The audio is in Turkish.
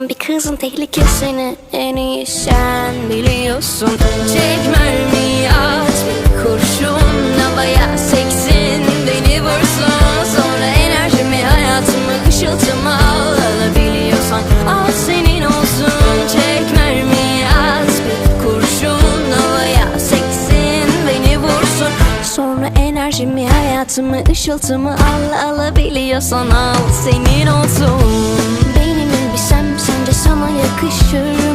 Bir kızın tehlikesini en iyi sen biliyorsun. Çek mermi at bir kurşun havaya seksin, beni vursun. Sonra enerjimi, hayatımı, ışıltımı alabiliyorsan al, senin olsun. Çek mermi at bir kurşun havaya seksin, beni vursun. Sonra enerjimi, hayatımı, ışıltımı alabiliyorsan al, senin olsun. Benim elbisem sence sana yakışır